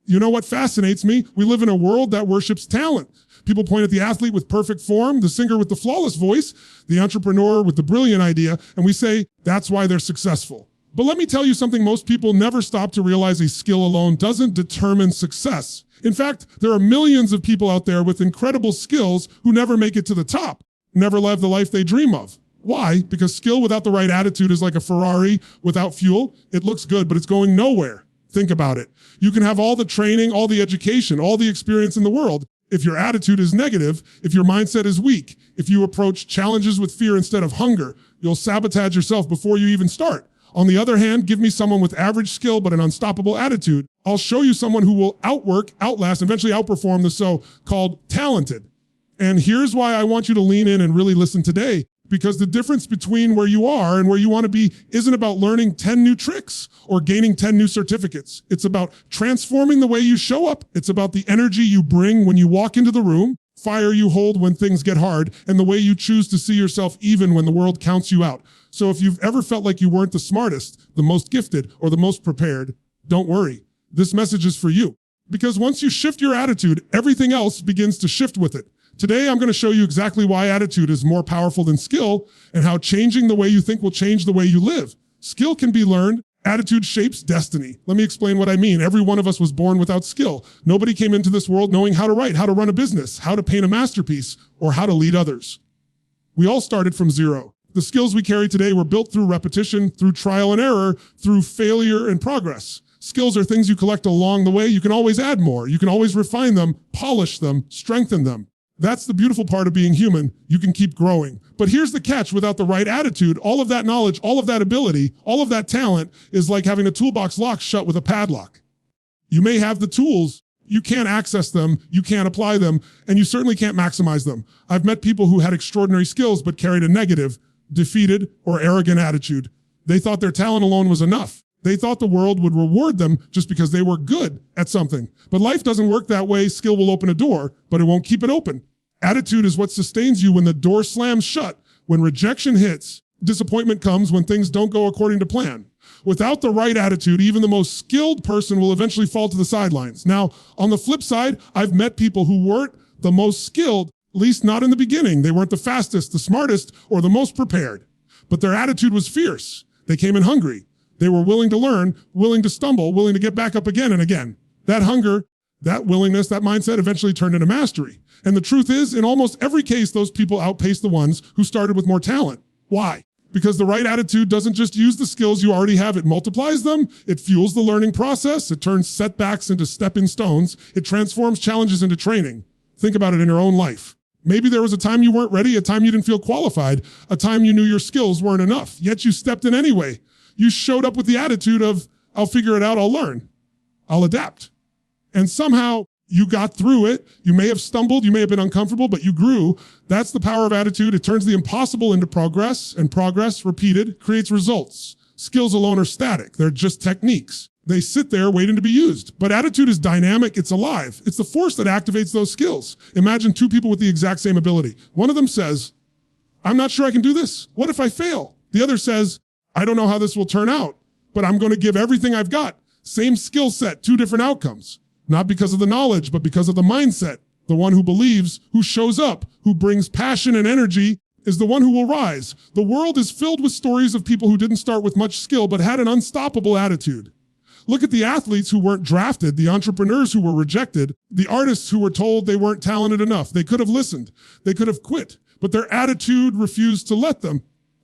You know what fascinates me? We live in a world that worships talent. People point at the athlete with perfect form, the singer with the flawless voice, the entrepreneur with the brilliant idea, and we say that's why they're successful. But let me tell you something most people never stop to realize: a skill alone doesn't determine success. In fact, there are millions of people out there with incredible skills who never make it to the top, never live the life they dream of. Why? Because skill without the right attitude is like a Ferrari without fuel. It looks good, but it's going nowhere. Think about it. You can have all the training, all the education, all the experience in the world. If your attitude is negative, if your mindset is weak, if you approach challenges with fear instead of hunger, you'll sabotage yourself before you even start. On the other hand, give me someone with average skill but an unstoppable attitude. I'll show you someone who will outwork, outlast, and eventually outperform the so-called talented. And here's why I want you to lean in and really listen today. Because the difference between where you are and where you want to be isn't about learning 10 new tricks or gaining 10 new certificates. It's about transforming the way you show up. It's about the energy you bring when you walk into the room, fire you hold when things get hard, and the way you choose to see yourself even when the world counts you out. So if you've ever felt like you weren't the smartest, the most gifted, or the most prepared, don't worry. This message is for you. Because once you shift your attitude, everything else begins to shift with it. Today, I'm going to show you exactly why attitude is more powerful than skill and how changing the way you think will change the way you live. Skill can be learned. Attitude shapes destiny. Let me explain what I mean. Every one of us was born without skill. Nobody came into this world knowing how to write, how to run a business, how to paint a masterpiece, or how to lead others. We all started from zero. The skills we carry today were built through repetition, through trial and error, through failure and progress. Skills are things you collect along the way. You can always add more. You can always refine them, polish them, strengthen them. That's the beautiful part of being human. You can keep growing. But here's the catch: without the right attitude, all of that knowledge, all of that ability, all of that talent is like having a toolbox locked shut with a padlock. You may have the tools, you can't access them, you can't apply them, and you certainly can't maximize them. I've met people who had extraordinary skills but carried a negative, defeated, or arrogant attitude. They thought their talent alone was enough. They thought the world would reward them just because they were good at something. But life doesn't work that way. Skill will open a door, but it won't keep it open. Attitude is what sustains you when the door slams shut, when rejection hits, disappointment comes, when things don't go according to plan. Without the right attitude, even the most skilled person will eventually fall to the sidelines. Now, on the flip side, I've met people who weren't the most skilled, at least not in the beginning. They weren't the fastest, the smartest, or the most prepared. But their attitude was fierce. They came in hungry. They were willing to learn, willing to stumble, willing to get back up again and again. That hunger, that willingness, that mindset eventually turned into mastery. And the truth is, in almost every case, those people outpaced the ones who started with more talent. Why? Because the right attitude doesn't just use the skills you already have. It multiplies them. It fuels the learning process. It turns setbacks into stepping stones. It transforms challenges into training. Think about it in your own life. Maybe there was a time you weren't ready, a time you didn't feel qualified, a time you knew your skills weren't enough, yet you stepped in anyway. You showed up with the attitude of, I'll figure it out, I'll learn, I'll adapt. And somehow you got through it. You may have stumbled, you may have been uncomfortable, but you grew. That's the power of attitude. It turns the impossible into progress, and progress, repeated, creates results. Skills alone are static. They're just techniques. They sit there waiting to be used. But attitude is dynamic, it's alive. It's the force that activates those skills. Imagine two people with the exact same ability. One of them says, I'm not sure I can do this. What if I fail? The other says, I don't know how this will turn out, but I'm going to give everything I've got. Same skill set, two different outcomes. Not because of the knowledge, but because of the mindset. The one who believes, who shows up, who brings passion and energy is the one who will rise. The world is filled with stories of people who didn't start with much skill, but had an unstoppable attitude. Look at the athletes who weren't drafted, the entrepreneurs who were rejected, the artists who were told they weren't talented enough. They could have listened. They could have quit, but their attitude refused to let them.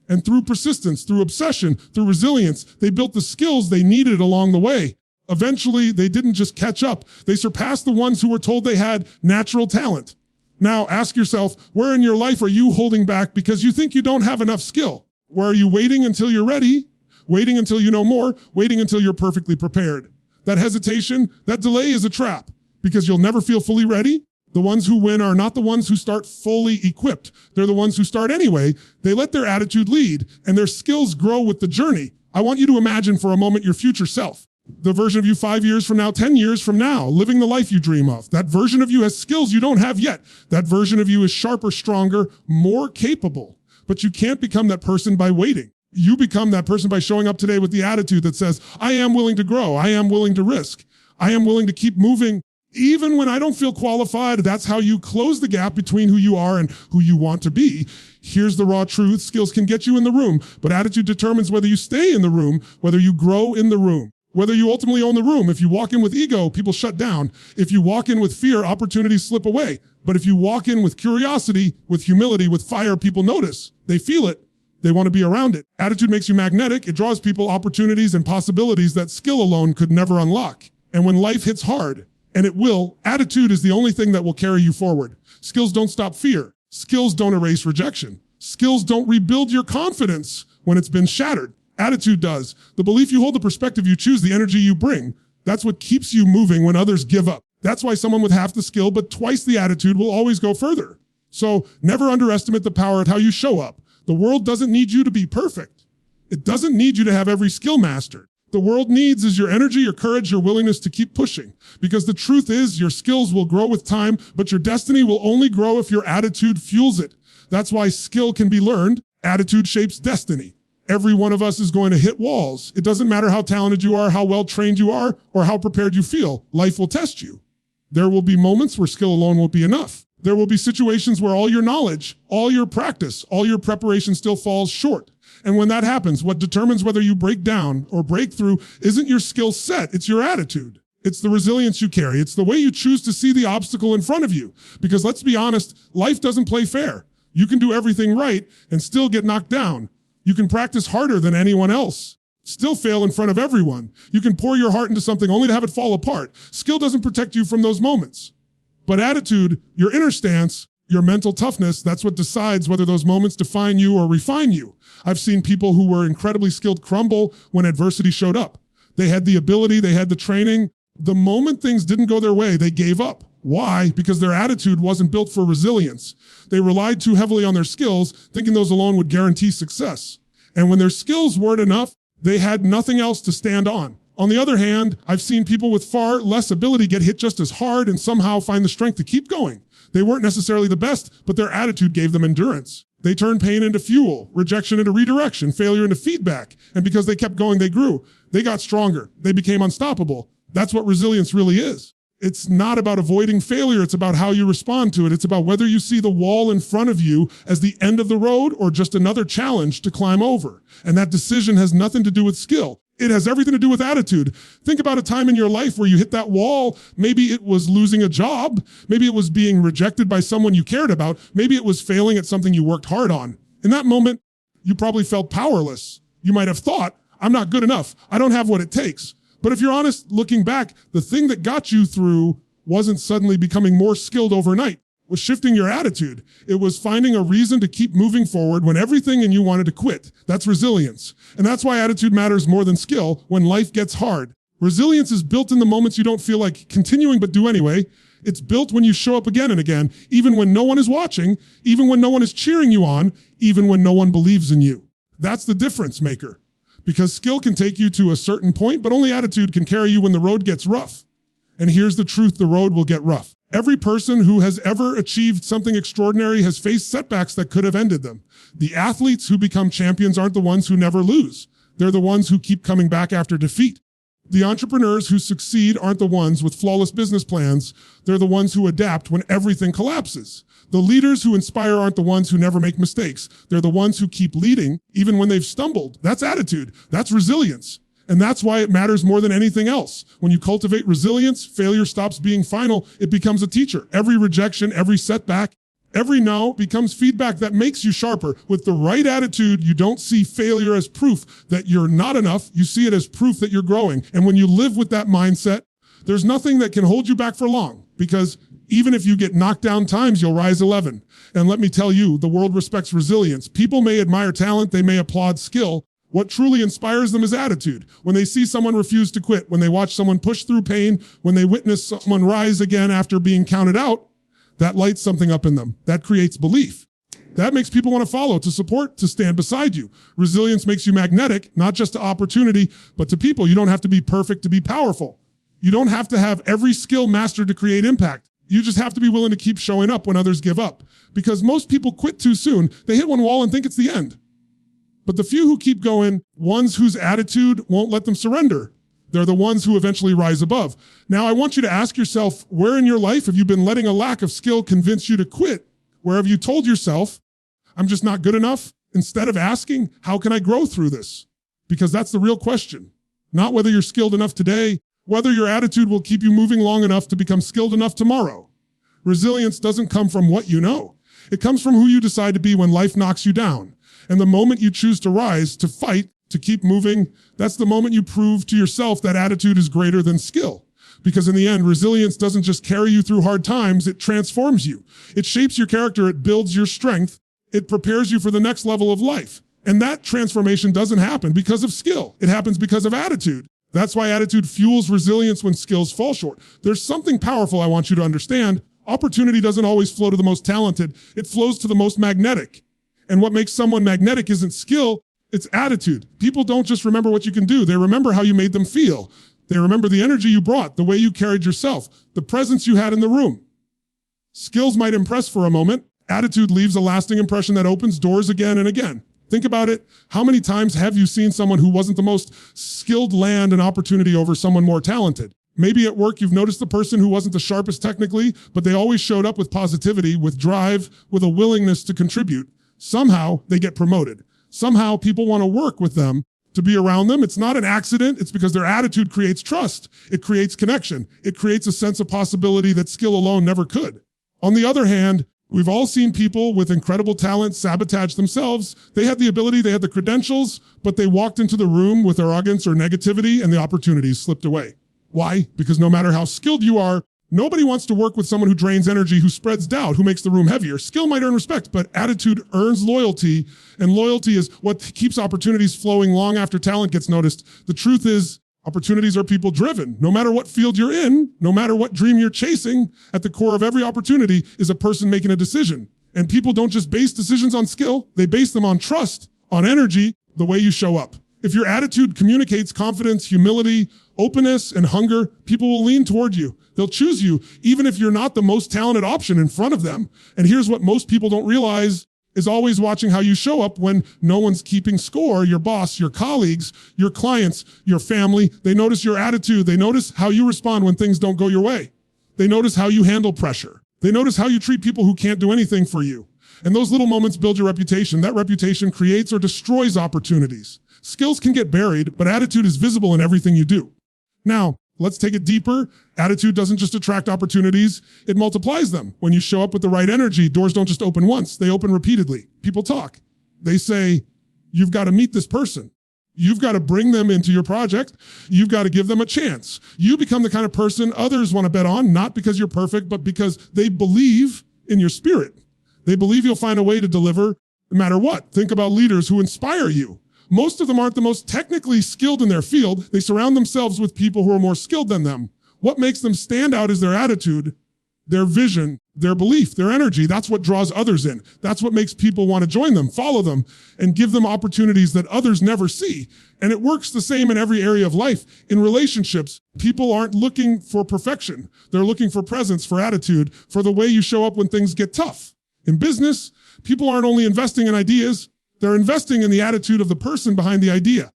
And through persistence, through obsession, through resilience, they built the skills they needed along the way. Eventually, they didn't just catch up. They surpassed the ones who were told they had natural talent. Now, ask yourself, where in your life are you holding back because you think you don't have enough skill? Where are you waiting until you're ready? Waiting until you know more? Waiting until you're perfectly prepared? That hesitation, that delay is a trap because you'll never feel fully ready. The ones who win are not the ones who start fully equipped. They're the ones who start anyway. They let their attitude lead and their skills grow with the journey. I want you to imagine for a moment your future self. The version of you 5 years from now, 10 years from now, living the life you dream of. That version of you has skills you don't have yet. That version of you is sharper, stronger, more capable. But you can't become that person by waiting. You become that person by showing up today with the attitude that says, I am willing to grow. I am willing to risk. I am willing to keep moving even when I don't feel qualified. That's how you close the gap between who you are and who you want to be. Here's the raw truth. Skills can get you in the room, but attitude determines whether you stay in the room, whether you grow in the room, whether you ultimately own the room. If you walk in with ego, people shut down. If you walk in with fear, opportunities slip away. But if you walk in with curiosity, with humility, with fire, people notice. They feel it. They want to be around it. Attitude makes you magnetic. It draws people opportunities and possibilities that skill alone could never unlock. And when life hits hard, and it will, attitude is the only thing that will carry you forward. Skills don't stop fear. Skills don't erase rejection. Skills don't rebuild your confidence when it's been shattered. Attitude does. The belief you hold, the perspective you choose, the energy you bring. That's what keeps you moving when others give up. That's why someone with half the skill but twice the attitude will always go further. So never underestimate the power of how you show up. The world doesn't need you to be perfect. It doesn't need you to have every skill mastered. The world needs is your energy, your courage, your willingness to keep pushing. Because the truth is, your skills will grow with time, but your destiny will only grow if your attitude fuels it. That's why skill can be learned. Attitude shapes destiny. Every one of us is going to hit walls. It doesn't matter how talented you are, how well trained you are, or how prepared you feel. Life will test you. There will be moments where skill alone won't be enough. There will be situations where all your knowledge, all your practice, all your preparation still falls short. And when that happens, what determines whether you break down or break through isn't your skill set, it's your attitude. It's the resilience you carry. It's the way you choose to see the obstacle in front of you. Because let's be honest, life doesn't play fair. You can do everything right and still get knocked down. You can practice harder than anyone else, still fail in front of everyone. You can pour your heart into something only to have it fall apart. Skill doesn't protect you from those moments. But attitude, your inner stance, your mental toughness, that's what decides whether those moments define you or refine you. I've seen people who were incredibly skilled crumble when adversity showed up. They had the ability, they had the training. The moment things didn't go their way, they gave up. Why? Because their attitude wasn't built for resilience. They relied too heavily on their skills, thinking those alone would guarantee success. And when their skills weren't enough, they had nothing else to stand on. On the other hand, I've seen people with far less ability get hit just as hard and somehow find the strength to keep going. They weren't necessarily the best, but their attitude gave them endurance. They turned pain into fuel, rejection into redirection, failure into feedback. And because they kept going, they grew. They got stronger. They became unstoppable. That's what resilience really is. It's not about avoiding failure. It's about how you respond to it. It's about whether you see the wall in front of you as the end of the road or just another challenge to climb over. And that decision has nothing to do with skill. It has everything to do with attitude. Think about a time in your life where you hit that wall. Maybe it was losing a job. Maybe it was being rejected by someone you cared about. Maybe it was failing at something you worked hard on. In that moment, you probably felt powerless. You might have thought, I'm not good enough. I don't have what it takes. But if you're honest, looking back, the thing that got you through wasn't suddenly becoming more skilled overnight. It was shifting your attitude. It was finding a reason to keep moving forward when everything in you wanted to quit. That's resilience. And that's why attitude matters more than skill when life gets hard. Resilience is built in the moments you don't feel like continuing but do anyway. It's built when you show up again and again, even when no one is watching, even when no one is cheering you on, even when no one believes in you. That's the difference maker. Because skill can take you to a certain point, but only attitude can carry you when the road gets rough. And here's the truth, the road will get rough. Every person who has ever achieved something extraordinary has faced setbacks that could have ended them. The athletes who become champions aren't the ones who never lose. They're the ones who keep coming back after defeat. The entrepreneurs who succeed aren't the ones with flawless business plans. They're the ones who adapt when everything collapses. The leaders who inspire aren't the ones who never make mistakes. They're the ones who keep leading even when they've stumbled. That's attitude. That's resilience. And that's why it matters more than anything else. When you cultivate resilience, failure stops being final. It becomes a teacher. Every rejection, every setback, every no becomes feedback that makes you sharper. With the right attitude, you don't see failure as proof that you're not enough. You see it as proof that you're growing. And when you live with that mindset, there's nothing that can hold you back for long, because even if you get knocked down times, you'll rise 11. And let me tell you, the world respects resilience. People may admire talent. They may applaud skill. What truly inspires them is attitude. When they see someone refuse to quit, when they watch someone push through pain, when they witness someone rise again after being counted out, that lights something up in them. That creates belief. That makes people want to follow, to support, to stand beside you. Resilience makes you magnetic, not just to opportunity, but to people. You don't have to be perfect to be powerful. You don't have to have every skill mastered to create impact. You just have to be willing to keep showing up when others give up. Because most people quit too soon. They hit one wall and think it's the end. But the few who keep going, ones whose attitude won't let them surrender, They're the ones who eventually rise above. Now, I want you to ask yourself, where in your life have you been letting a lack of skill convince you to quit? Where have you told yourself, I'm just not good enough? Instead of asking, how can I grow through this? Because that's the real question. Not whether you're skilled enough today, whether your attitude will keep you moving long enough to become skilled enough tomorrow. Resilience doesn't come from what you know. It comes from who you decide to be when life knocks you down. And the moment you choose to rise, to fight, to keep moving, that's the moment you prove to yourself that attitude is greater than skill. Because in the end, resilience doesn't just carry you through hard times, it transforms you. It shapes your character, it builds your strength, it prepares you for the next level of life. And that transformation doesn't happen because of skill. It happens because of attitude. That's why attitude fuels resilience when skills fall short. There's something powerful I want you to understand. Opportunity doesn't always flow to the most talented. It flows to the most magnetic. And what makes someone magnetic isn't skill, it's attitude. People don't just remember what you can do. They remember how you made them feel. They remember the energy you brought, the way you carried yourself, the presence you had in the room. Skills might impress for a moment. Attitude leaves a lasting impression that opens doors again and again. Think about it. How many times have you seen someone who wasn't the most skilled land an opportunity over someone more talented? Maybe at work, you've noticed the person who wasn't the sharpest technically, but they always showed up with positivity, with drive, with a willingness to contribute. Somehow they get promoted. Somehow people want to work with them, to be around them. It's not an accident. It's because their attitude creates trust. It creates connection. It creates a sense of possibility that skill alone never could. On the other hand, we've all seen people with incredible talent sabotage themselves. They had the ability, they had the credentials, but they walked into the room with arrogance or negativity and the opportunities slipped away. Why? Because no matter how skilled you are, nobody wants to work with someone who drains energy, who spreads doubt, who makes the room heavier. Skill might earn respect, but attitude earns loyalty, and loyalty is what keeps opportunities flowing long after talent gets noticed. The truth is, opportunities are people driven. No matter what field you're in, no matter what dream you're chasing, at the core of every opportunity is a person making a decision. And people don't just base decisions on skill, they base them on trust, on energy, the way you show up. If your attitude communicates confidence, humility, openness, and hunger, people will lean toward you. They'll choose you, even if you're not the most talented option in front of them. And here's what most people don't realize is always watching how you show up when no one's keeping score. Your boss, your colleagues, your clients, your family, they notice your attitude. They notice how you respond when things don't go your way. They notice how you handle pressure. They notice how you treat people who can't do anything for you. And those little moments build your reputation. That reputation creates or destroys opportunities. Skills can get buried, but attitude is visible in everything you do. Now, let's take it deeper. Attitude doesn't just attract opportunities, it multiplies them. When you show up with the right energy, doors don't just open once, they open repeatedly. People talk. They say, you've got to meet this person. You've got to bring them into your project. You've got to give them a chance. You become the kind of person others want to bet on, not because you're perfect, but because they believe in your spirit. They believe you'll find a way to deliver no matter what. Think about leaders who inspire you. Most of them aren't the most technically skilled in their field. They surround themselves with people who are more skilled than them. What makes them stand out is their attitude, their vision, their belief, their energy. That's what draws others in. That's what makes people want to join them, follow them, and give them opportunities that others never see. And it works the same in every area of life. In relationships, people aren't looking for perfection. They're looking for presence, for attitude, for the way you show up when things get tough. In business, people aren't only investing in ideas, they're investing in the attitude of the person behind the idea.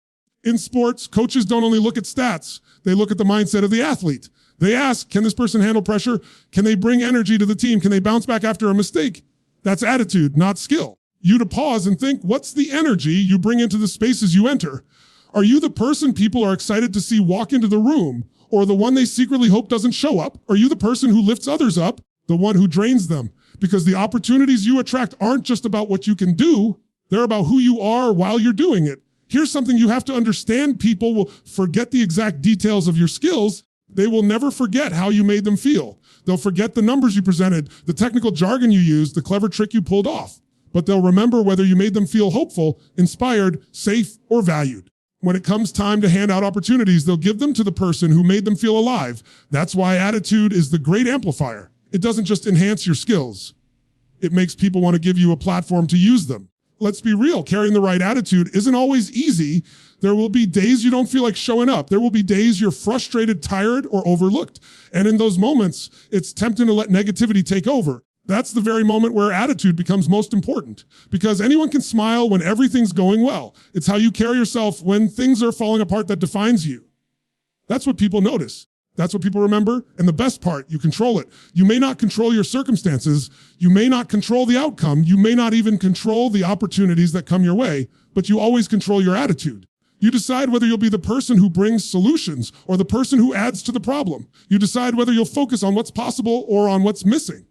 In sports, coaches don't only look at stats, they look at the mindset of the athlete. They ask, can this person handle pressure? Can they bring energy to the team? Can they bounce back after a mistake? That's attitude, not skill. You to pause and think, what's the energy you bring into the spaces you enter? Are you the person people are excited to see walk into the room, or the one they secretly hope doesn't show up? Are you the person who lifts others up, the one who drains them? Because the opportunities you attract aren't just about what you can do, they're about who you are while you're doing it. Here's something you have to understand. People will forget the exact details of your skills. They will never forget how you made them feel. They'll forget the numbers you presented, the technical jargon you used, the clever trick you pulled off. But they'll remember whether you made them feel hopeful, inspired, safe, or valued. When it comes time to hand out opportunities, they'll give them to the person who made them feel alive. That's why attitude is the great amplifier. It doesn't just enhance your skills. It makes people want to give you a platform to use them. Let's be real, carrying the right attitude isn't always easy. There will be days you don't feel like showing up. There will be days you're frustrated, tired, or overlooked. And in those moments, it's tempting to let negativity take over. That's the very moment where attitude becomes most important. Because anyone can smile when everything's going well. It's how you carry yourself when things are falling apart that defines you. That's what people notice. That's what people remember. And the best part, you control it. You may not control your circumstances. You may not control the outcome. You may not even control the opportunities that come your way, but you always control your attitude. You decide whether you'll be the person who brings solutions or the person who adds to the problem. You decide whether you'll focus on what's possible or on what's missing.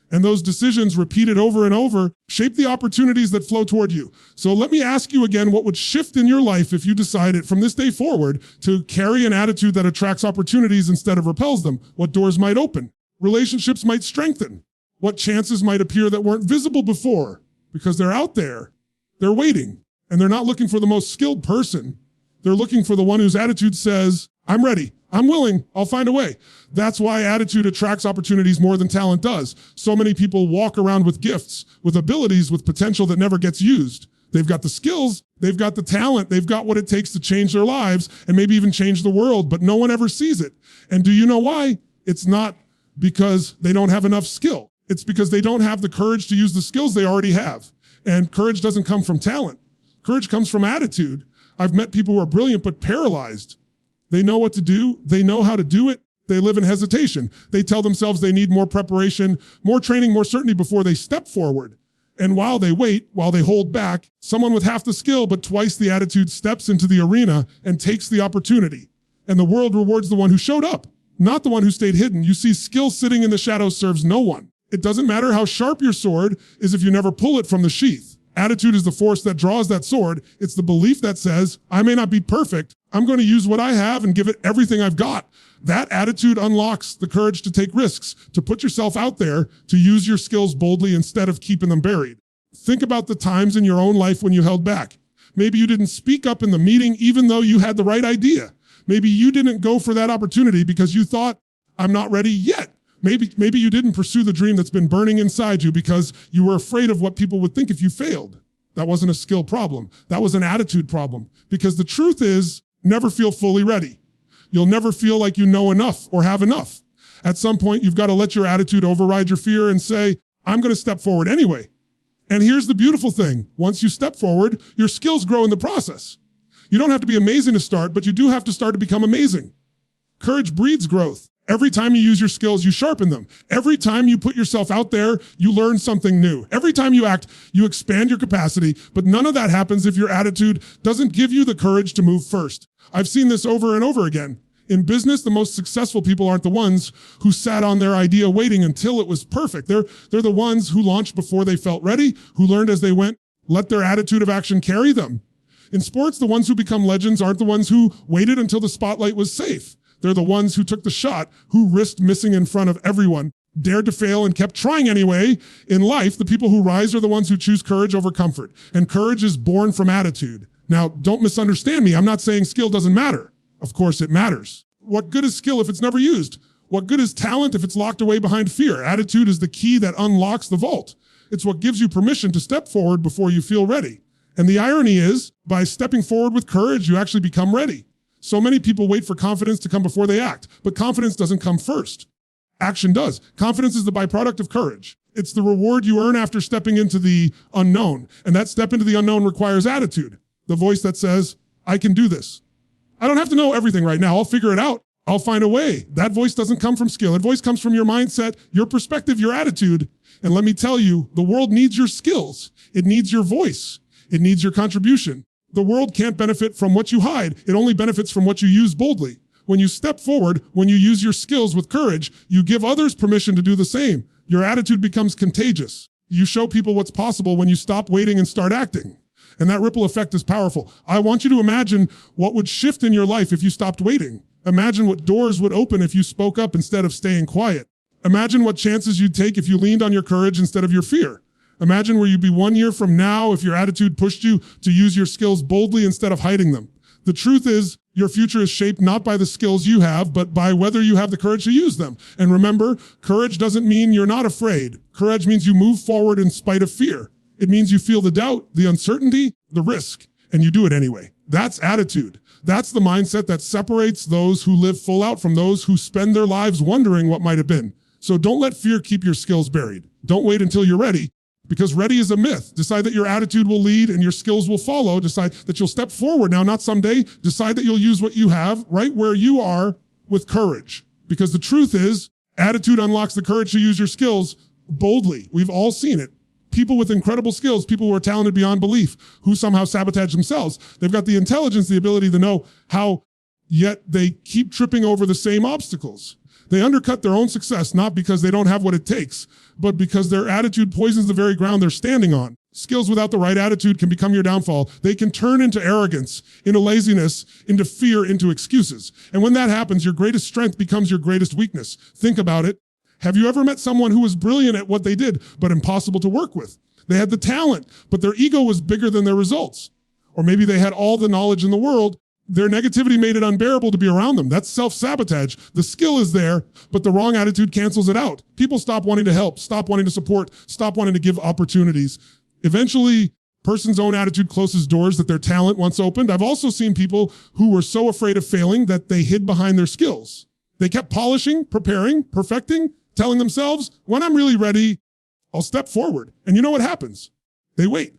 And those decisions, repeated over and over, shape the opportunities that flow toward you. So let me ask you again, what would shift in your life if you decided from this day forward to carry an attitude that attracts opportunities instead of repels them? What doors might open? Relationships might strengthen. What chances might appear that weren't visible before? Because they're out there. They're waiting. And they're not looking for the most skilled person. They're looking for the one whose attitude says, I'm ready. I'm willing. I'll find a way. That's why attitude attracts opportunities more than talent does. So many people walk around with gifts, with abilities, with potential that never gets used. They've got the skills, they've got the talent, they've got what it takes to change their lives and maybe even change the world, but no one ever sees it. And do you know why? It's not because they don't have enough skill. It's because they don't have the courage to use the skills they already have. And courage doesn't come from talent. Courage comes from attitude. I've met people who are brilliant but paralyzed. They know what to do. They know how to do it. They live in hesitation. They tell themselves they need more preparation, more training, more certainty before they step forward. And while they wait, while they hold back, someone with half the skill but twice the attitude steps into the arena and takes the opportunity. And the world rewards the one who showed up, not the one who stayed hidden. You see, skill sitting in the shadows serves no one. It doesn't matter how sharp your sword is if you never pull it from the sheath. Attitude is the force that draws that sword. It's the belief that says, I may not be perfect. I'm going to use what I have and give it everything I've got. That attitude unlocks the courage to take risks, to put yourself out there, to use your skills boldly instead of keeping them buried. Think about the times in your own life when you held back. Maybe you didn't speak up in the meeting even though you had the right idea. Maybe you didn't go for that opportunity because you thought, I'm not ready yet. Maybe you didn't pursue the dream that's been burning inside you because you were afraid of what people would think if you failed. That wasn't a skill problem. That was an attitude problem. Because the truth is, never feel fully ready. You'll never feel like you know enough or have enough. At some point, you've got to let your attitude override your fear and say, I'm going to step forward anyway. And here's the beautiful thing. Once you step forward, your skills grow in the process. You don't have to be amazing to start, but you do have to start to become amazing. Courage breeds growth. Every time you use your skills, you sharpen them. Every time you put yourself out there, you learn something new. Every time you act, you expand your capacity, but none of that happens if your attitude doesn't give you the courage to move first. I've seen this over and over again. In business, the most successful people aren't the ones who sat on their idea waiting until it was perfect. They're the ones who launched before they felt ready, who learned as they went, let their attitude of action carry them. In sports, the ones who become legends aren't the ones who waited until the spotlight was safe. They're the ones who took the shot, who risked missing in front of everyone, dared to fail and kept trying anyway. In life, the people who rise are the ones who choose courage over comfort. And courage is born from attitude. Now, don't misunderstand me. I'm not saying skill doesn't matter. Of course it matters. What good is skill if it's never used? What good is talent if it's locked away behind fear? Attitude is the key that unlocks the vault. It's what gives you permission to step forward before you feel ready. And the irony is, by stepping forward with courage, you actually become ready. So many people wait for confidence to come before they act, but confidence doesn't come first. Action does. Confidence is the byproduct of courage. It's the reward you earn after stepping into the unknown. And that step into the unknown requires attitude. The voice that says, I can do this. I don't have to know everything right now. I'll figure it out. I'll find a way. That voice doesn't come from skill. That voice comes from your mindset, your perspective, your attitude. And let me tell you, the world needs your skills. It needs your voice. It needs your contribution. The world can't benefit from what you hide. It only benefits from what you use boldly. When you step forward, when you use your skills with courage, you give others permission to do the same. Your attitude becomes contagious. You show people what's possible when you stop waiting and start acting. And that ripple effect is powerful. I want you to imagine what would shift in your life if you stopped waiting. Imagine what doors would open if you spoke up instead of staying quiet. Imagine what chances you'd take if you leaned on your courage instead of your fear. Imagine where you'd be 1 year from now if your attitude pushed you to use your skills boldly instead of hiding them. The truth is, your future is shaped not by the skills you have, but by whether you have the courage to use them. And remember, courage doesn't mean you're not afraid. Courage means you move forward in spite of fear. It means you feel the doubt, the uncertainty, the risk, and you do it anyway. That's attitude. That's the mindset that separates those who live full out from those who spend their lives wondering what might have been. So don't let fear keep your skills buried. Don't wait until you're ready. Because ready is a myth. Decide that your attitude will lead and your skills will follow. Decide that you'll step forward now, not someday. Decide that you'll use what you have right where you are with courage. Because the truth is, attitude unlocks the courage to use your skills boldly. We've all seen it. People with incredible skills, people who are talented beyond belief, who somehow sabotage themselves. They've got the intelligence, the ability to know how, yet they keep tripping over the same obstacles. They undercut their own success, not because they don't have what it takes, but because their attitude poisons the very ground they're standing on. Skills without the right attitude can become your downfall. They can turn into arrogance, into laziness, into fear, into excuses. And when that happens, your greatest strength becomes your greatest weakness. Think about it. Have you ever met someone who was brilliant at what they did, but impossible to work with? They had the talent, but their ego was bigger than their results. Or maybe they had all the knowledge in the world. Their negativity made it unbearable to be around them. That's self-sabotage. The skill is there, but the wrong attitude cancels it out. People stop wanting to help, stop wanting to support, stop wanting to give opportunities. Eventually, person's own attitude closes doors that their talent once opened. I've also seen people who were so afraid of failing that they hid behind their skills. They kept polishing, preparing, perfecting, telling themselves, when I'm really ready, I'll step forward. And you know what happens? They wait.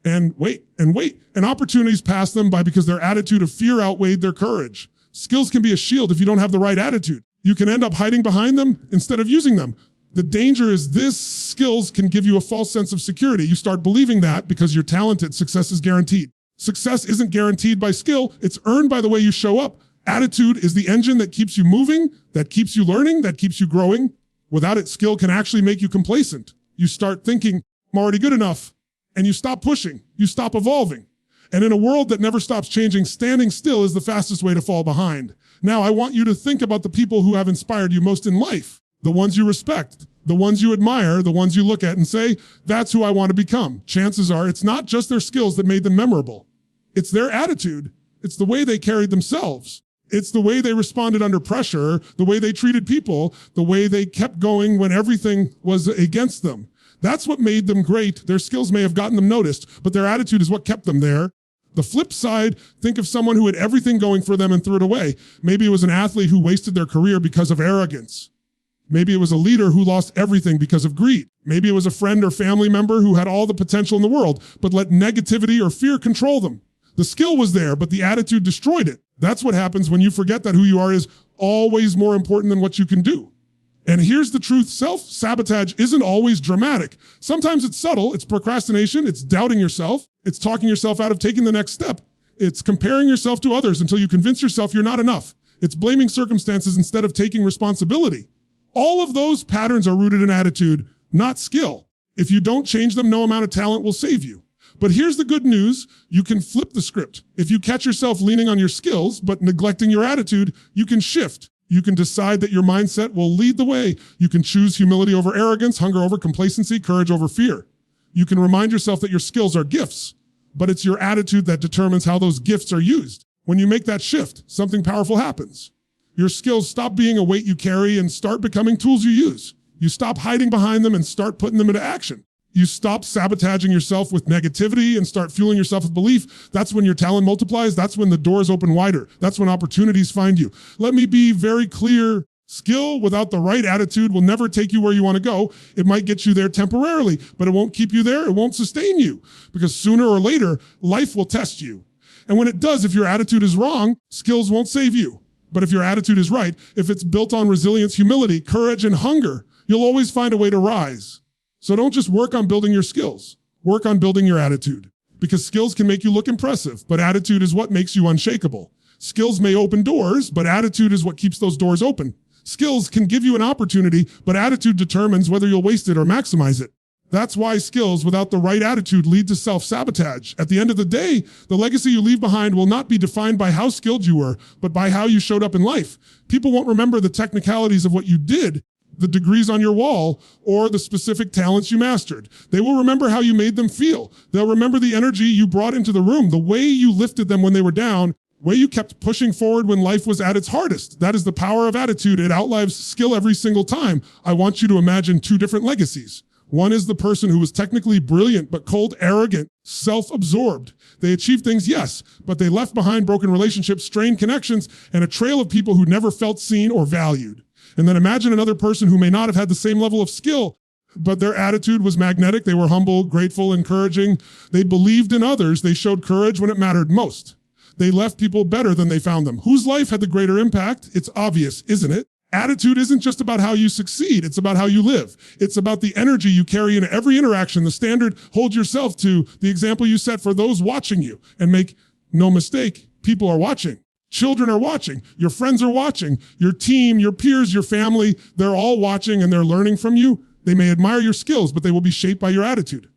And wait, and opportunities pass them by because their attitude of fear outweighed their courage. Skills can be a shield if you don't have the right attitude. You can end up hiding behind them instead of using them. The danger is this: skills can give you a false sense of security. You start believing that because you're talented, success is guaranteed. Success isn't guaranteed by skill, it's earned by the way you show up. Attitude is the engine that keeps you moving, that keeps you learning, that keeps you growing. Without it, skill can actually make you complacent. You start thinking, I'm already good enough. And you stop pushing, you stop evolving. And in a world that never stops changing, standing still is the fastest way to fall behind. Now, I want you to think about the people who have inspired you most in life, the ones you respect, the ones you admire, the ones you look at and say, that's who I want to become. Chances are it's not just their skills that made them memorable. It's their attitude. It's the way they carried themselves. It's the way they responded under pressure, the way they treated people, the way they kept going when everything was against them. That's what made them great. Their skills may have gotten them noticed, but their attitude is what kept them there. The flip side, think of someone who had everything going for them and threw it away. Maybe it was an athlete who wasted their career because of arrogance. Maybe it was a leader who lost everything because of greed. Maybe it was a friend or family member who had all the potential in the world, but let negativity or fear control them. The skill was there, but the attitude destroyed it. That's what happens when you forget that who you are is always more important than what you can do. And here's the truth, self-sabotage isn't always dramatic. Sometimes it's subtle, it's procrastination, it's doubting yourself, it's talking yourself out of taking the next step. It's comparing yourself to others until you convince yourself you're not enough. It's blaming circumstances instead of taking responsibility. All of those patterns are rooted in attitude, not skill. If you don't change them, no amount of talent will save you. But here's the good news, you can flip the script. If you catch yourself leaning on your skills, but neglecting your attitude, you can shift. You can decide that your mindset will lead the way. You can choose humility over arrogance, hunger over complacency, courage over fear. You can remind yourself that your skills are gifts, but it's your attitude that determines how those gifts are used. When you make that shift, something powerful happens. Your skills stop being a weight you carry and start becoming tools you use. You stop hiding behind them and start putting them into action. You stop sabotaging yourself with negativity and start fueling yourself with belief. That's when your talent multiplies. That's when the doors open wider. That's when opportunities find you. Let me be very clear. Skill without the right attitude will never take you where you want to go. It might get you there temporarily, but it won't keep you there. It won't sustain you because sooner or later, life will test you. And when it does, if your attitude is wrong, skills won't save you. But if your attitude is right, if it's built on resilience, humility, courage, and hunger, you'll always find a way to rise. So don't just work on building your skills. Work on building your attitude. Because skills can make you look impressive, but attitude is what makes you unshakable. Skills may open doors, but attitude is what keeps those doors open. Skills can give you an opportunity, but attitude determines whether you'll waste it or maximize it. That's why skills without the right attitude lead to self-sabotage. At the end of the day, the legacy you leave behind will not be defined by how skilled you were, but by how you showed up in life. People won't remember the technicalities of what you did, the degrees on your wall, or the specific talents you mastered. They will remember how you made them feel. They'll remember the energy you brought into the room, the way you lifted them when they were down, the way you kept pushing forward when life was at its hardest. That is the power of attitude. It outlives skill every single time. I want you to imagine two different legacies. One is the person who was technically brilliant, but cold, arrogant, self-absorbed. They achieved things, yes, but they left behind broken relationships, strained connections, and a trail of people who never felt seen or valued. And then imagine another person who may not have had the same level of skill, but their attitude was magnetic. They were humble, grateful, encouraging. They believed in others. They showed courage when it mattered most. They left people better than they found them. Whose life had the greater impact? It's obvious, isn't it? Attitude isn't just about how you succeed. It's about how you live. It's about the energy you carry in every interaction, the standard hold yourself to, the example you set for those watching you. And make no mistake, people are watching. Children are watching. Your friends are watching. Your team, your peers, your family, they're all watching and they're learning from you. They may admire your skills, but they will be shaped by your attitude.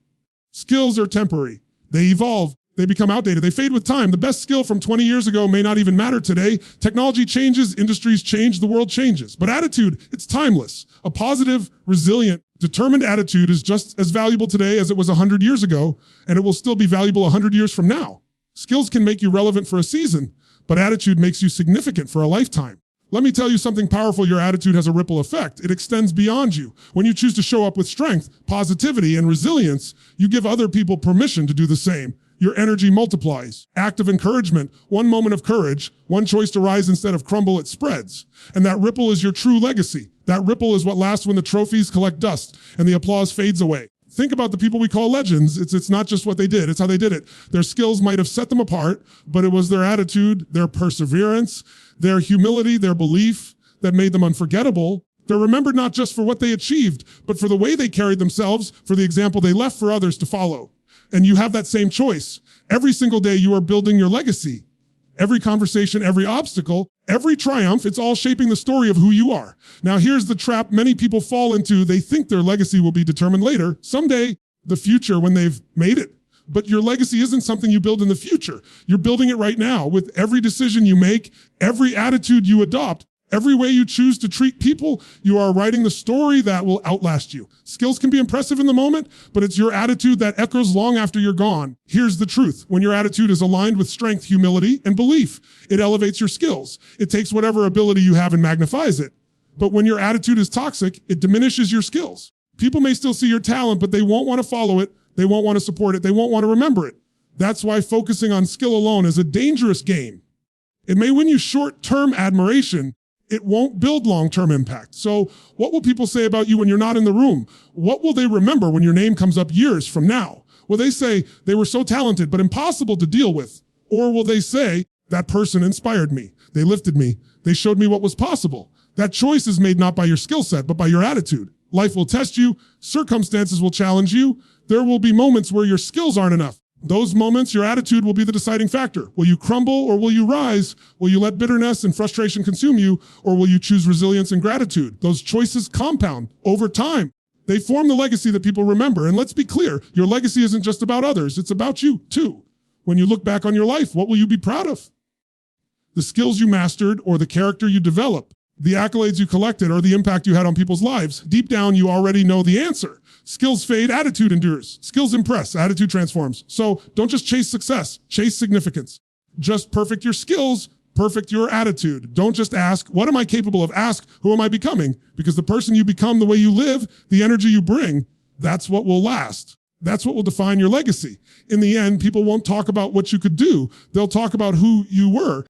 Skills are temporary. They evolve. They become outdated. They fade with time. The best skill from 20 years ago may not even matter today. Technology changes, industries change, the world changes. But attitude, it's timeless. A positive, resilient, determined attitude is just as valuable today as it was 100 years ago, and it will still be valuable 100 years from now. Skills can make you relevant for a season, but attitude makes you significant for a lifetime. Let me tell you something powerful. Your attitude has a ripple effect. It extends beyond you. When you choose to show up with strength, positivity, and resilience, you give other people permission to do the same. Your energy multiplies. Act of encouragement, one moment of courage, one choice to rise instead of crumble, it spreads. And that ripple is your true legacy. That ripple is what lasts when the trophies collect dust and the applause fades away. Think about the people we call legends. It's not just what they did, it's how they did it. Their skills might have set them apart, but it was their attitude, their perseverance, their humility, their belief that made them unforgettable. They're remembered not just for what they achieved, but for the way they carried themselves, for the example they left for others to follow. And you have that same choice. Every single day you are building your legacy. Every conversation, every obstacle, every triumph, it's all shaping the story of who you are. Now here's the trap many people fall into. They think their legacy will be determined later, someday, the future when they've made it. But your legacy isn't something you build in the future. You're building it right now with every decision you make, every attitude you adopt, every way you choose to treat people. You are writing the story that will outlast you. Skills can be impressive in the moment, but it's your attitude that echoes long after you're gone. Here's the truth. When your attitude is aligned with strength, humility, and belief, it elevates your skills. It takes whatever ability you have and magnifies it. But when your attitude is toxic, it diminishes your skills. People may still see your talent, but they won't want to follow it. They won't want to support it. They won't want to remember it. That's why focusing on skill alone is a dangerous game. It may win you short-term admiration. It won't build long-term impact. So what will people say about you when you're not in the room? What will they remember when your name comes up years from now? Will they say they were so talented but impossible to deal with? Or will they say that person inspired me? They lifted me. They showed me what was possible. That choice is made not by your skill set, but by your attitude. Life will test you. Circumstances will challenge you. There will be moments where your skills aren't enough. Those moments, your attitude will be the deciding factor. Will you crumble or will you rise? Will you let bitterness and frustration consume you, or will you choose resilience and gratitude? Those choices compound over time. They form the legacy that people remember. And let's be clear, your legacy isn't just about others. It's about you too. When you look back on your life, what will you be proud of? The skills you mastered or the character you developed? The accolades you collected or the impact you had on people's lives? Deep down, you already know the answer. Skills fade, attitude endures. Skills impress, attitude transforms. So don't just chase success, chase significance. Just perfect your skills, perfect your attitude. Don't just ask, what am I capable of? Ask, who am I becoming? Because the person you become, the way you live, the energy you bring, that's what will last. That's what will define your legacy. In the end, people won't talk about what you could do. They'll talk about who you were.